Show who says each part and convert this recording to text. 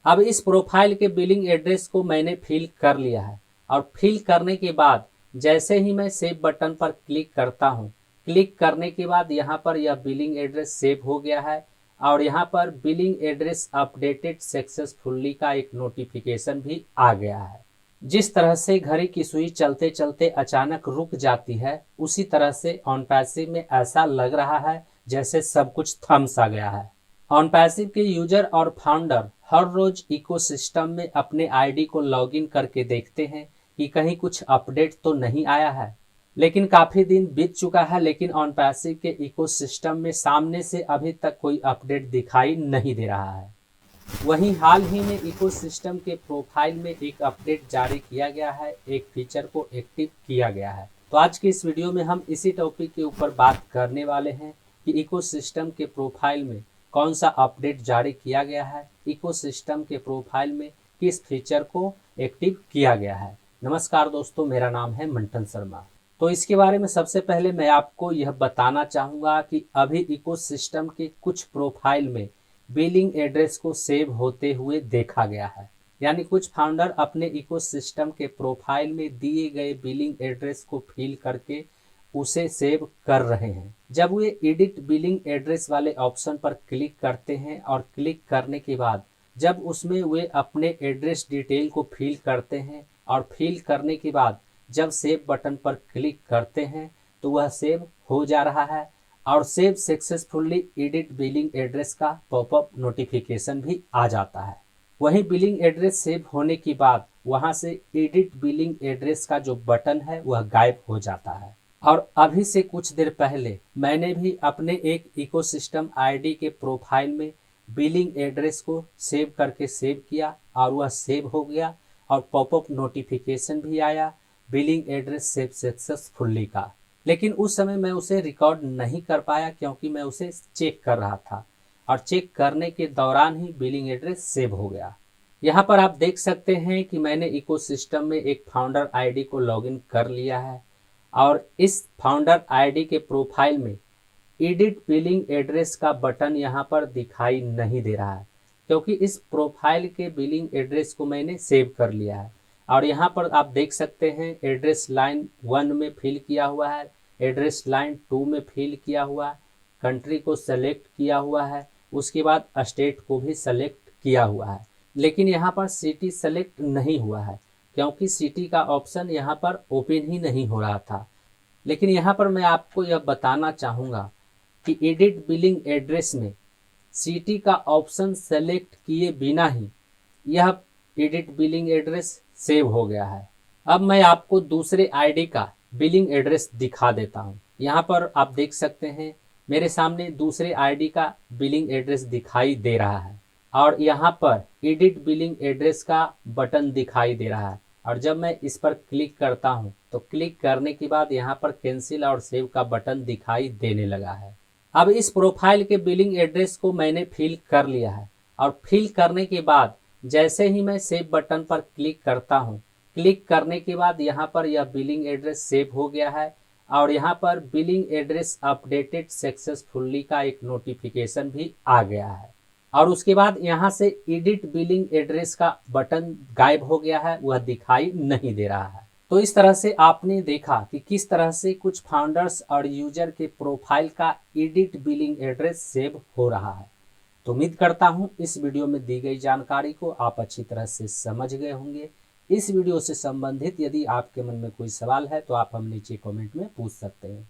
Speaker 1: अब इस प्रोफाइल के बिलिंग एड्रेस को मैंने फिल कर लिया है और फिल करने के बाद जैसे ही मैं सेव बटन पर क्लिक करता हूँ, क्लिक करने के बाद यहाँ पर यह बिलिंग एड्रेस सेव हो गया है और यहाँ पर बिलिंग एड्रेस अपडेटेड सक्सेसफुली का एक नोटिफिकेशन भी आ गया है। जिस तरह से घड़ी की सुई चलते चलते अचानक रुक जाती है, उसी तरह से ऑनपैसिव में ऐसा लग रहा है जैसे सब कुछ थम सा गया है। ऑनपैसिव के यूजर और फाउंडर हर रोज इकोसिस्टम में अपने आईडी को लॉगिन करके देखते हैं कि कहीं कुछ अपडेट तो नहीं आया है। लेकिन काफी दिन बीत चुका है, लेकिन ऑनपैसिव के इकोसिस्टम में सामने से अभी तक कोई अपडेट दिखाई नहीं दे रहा है। वहीं हाल ही में इकोसिस्टम के प्रोफाइल में एक अपडेट जारी किया गया है, एक फीचर को एक्टिव किया गया है। तो आज की इस वीडियो में हम इसी टॉपिक के ऊपर बात करने वाले हैं कि इकोसिस्टम के प्रोफाइल में कौन सा अपडेट जारी किया गया है, इकोसिस्टम के प्रोफाइल में किस फीचर को एक्टिव किया गया है। नमस्कार दोस्तों, मेरा नाम है मंटन शर्मा। तो इसके बारे में सबसे पहले मैं आपको यह बताना चाहूँगा कि अभी इकोसिस्टम के कुछ प्रोफाइल में बिलिंग एड्रेस को सेव होते हुए देखा गया है। यानी कुछ फाउंडर अपने इकोसिस्टम के प्रोफाइल में दिए गए बिलिंग एड्रेस को फिल करके उसे सेव कर रहे हैं। जब वे एडिट बिलिंग एड्रेस वाले ऑप्शन पर क्लिक करते हैं और क्लिक करने के बाद जब उसमें वे अपने एड्रेस डिटेल को फिल करते हैं और फिल करने के बाद जब सेव बटन पर क्लिक करते हैं तो वह सेव हो जा रहा है और save successfully edit billing address का पॉपअप नोटिफिकेशन भी आ जाता है। वहीं बिलिंग एड्रेस सेव होने के बाद वहां से एडिट बिलिंग एड्रेस का जो बटन है वह गायब हो जाता है। और अभी से कुछ देर पहले मैंने भी अपने एक इकोसिस्टम आईडी के प्रोफाइल में बिलिंग एड्रेस को सेव करके सेव किया और वह सेव हो गया और पॉपअप नोटिफिकेशन भी आया बिलिंग एड्रेस सेव सक्सेसफुली का। लेकिन उस समय मैं उसे रिकॉर्ड नहीं कर पाया क्योंकि मैं उसे चेक कर रहा था और चेक करने के दौरान ही बिलिंग एड्रेस सेव हो गया। यहाँ पर आप देख सकते हैं कि मैंने इकोसिस्टम में एक फाउंडर आईडी को लॉगिन कर लिया है और इस फाउंडर आईडी के प्रोफाइल में एडिट बिलिंग एड्रेस का बटन यहाँ पर दिखाई नहीं दे रहा है क्योंकि इस प्रोफाइल के बिलिंग एड्रेस को मैंने सेव कर लिया है। और यहाँ पर आप देख सकते हैं एड्रेस लाइन 1 में फिल किया हुआ है, एड्रेस लाइन 2 में फिल किया हुआ है, कंट्री को सेलेक्ट किया हुआ है, उसके बाद स्टेट को भी सेलेक्ट किया हुआ है। लेकिन यहाँ पर सिटी सेलेक्ट नहीं हुआ है क्योंकि सिटी का ऑप्शन यहाँ पर ओपन ही नहीं हो रहा था। लेकिन यहाँ पर मैं आपको यह बताना चाहूँगा कि एडिट बिलिंग एड्रेस में सिटी का ऑप्शन सेलेक्ट किए बिना ही यह एडिट बिलिंग एड्रेस सेव हो गया है। अब मैं आपको दूसरे आईडी का बिलिंग एड्रेस दिखा देता हूं। यहाँ पर आप देख सकते हैं मेरे सामने दूसरे आईडी का बिलिंग एड्रेस दिखाई दे रहा है और यहाँ पर एडिट बिलिंग एड्रेस का बटन दिखाई दे रहा है और जब मैं इस पर क्लिक करता हूँ तो क्लिक करने के बाद यहाँ पर कैंसिल और सेव का बटन दिखाई देने लगा है। अब इस प्रोफाइल के बिलिंग एड्रेस को मैंने फिल कर लिया है और फिल करने के बाद जैसे ही मैं सेव बटन पर क्लिक करता हूं, क्लिक करने के बाद यहाँ पर यह बिलिंग एड्रेस सेव हो गया है और यहाँ पर बिलिंग एड्रेस अपडेटेड सक्सेसफुली का एक नोटिफिकेशन भी आ गया है। और उसके बाद यहाँ से एडिट बिलिंग एड्रेस का बटन गायब हो गया है, वह दिखाई नहीं दे रहा है। तो इस तरह से आपने देखा कि किस तरह से कुछ फाउंडर्स और यूजर के प्रोफाइल का एडिट बिलिंग एड्रेस सेव हो रहा है। तो उम्मीद करता हूं इस वीडियो में दी गई जानकारी को आप अच्छी तरह से समझ गए होंगे। इस वीडियो से संबंधित यदि आपके मन में कोई सवाल है तो आप हम नीचे कमेंट में पूछ सकते हैं।